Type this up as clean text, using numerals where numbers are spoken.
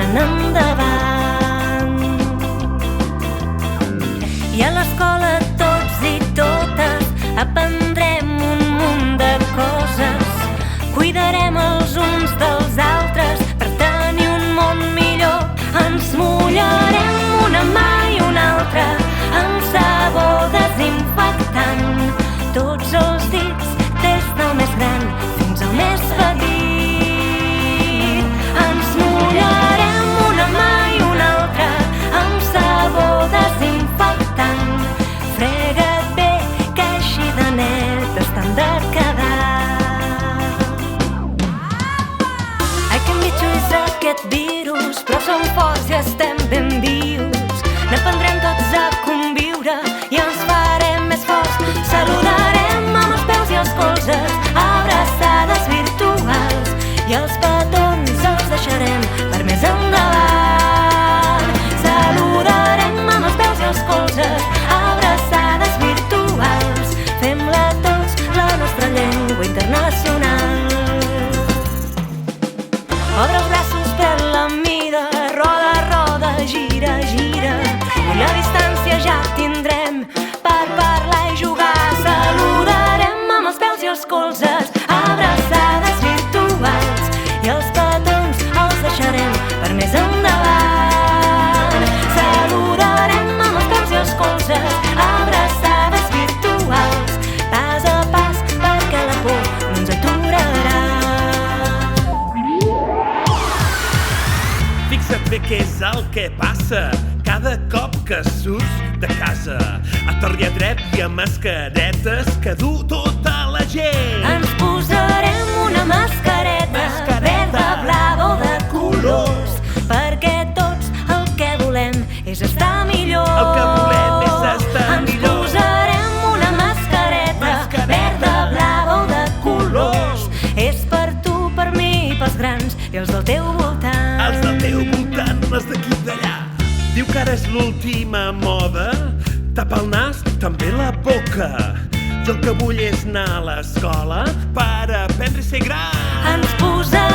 tirant endavant. I a l'escola tots i totes aprendrem un munt de coses. Cuidarem els uns dels altres per tenir un món millor. Ens mullarem una mà i una altra amb sabó desinfectant. Tots els dits, des del més gran fins al més petit. Ens mullarem una mà i una altra amb sabó desinfectant. Frega't bé, que així de net estan de quedar. Ai, quin bitxo és aquest virus, però som forts i estem ben vius. N'aprendrem tots a conviure i ens farem més forts. Saludarem amb els peus i els colzes, abraçades virtuals, i els petons els deixarem per més endavant. Saludarem amb els peus i els colzes, abraçades virtuals, fem-la tots la nostra llengua internacional. Obre els braços, pren la mida, roda, roda, gira, gira, i la distància ja tindrem per parlar i jugar. Saludarem amb els peus i els colzes, abraçades virtuals, i els petons els deixarem per més endavant. Saludarem amb els peus i els colzes, abraçades virtuals, pas a pas, perquè la por no ens aturarà. Fixa't bé què és el que passa cada cop que surts de casa, a tort i a dret i amb mascaretes que du tota la gent. Ens posarem una mascareta verda, blava o de colors, perquè tots el que volem és estar millor. El que volem és estar millor. Ens posarem una mascareta verda, blava o de colors. És per tu, per mi i pels grans i els del teu voltant. Els del teu voltant, les d'aquí i d'allà. Diu que ara és l'última moda, tapa el nas, també la boca. Jo el que vull és anar a l'escola per aprendre a ser gran. Ens posarem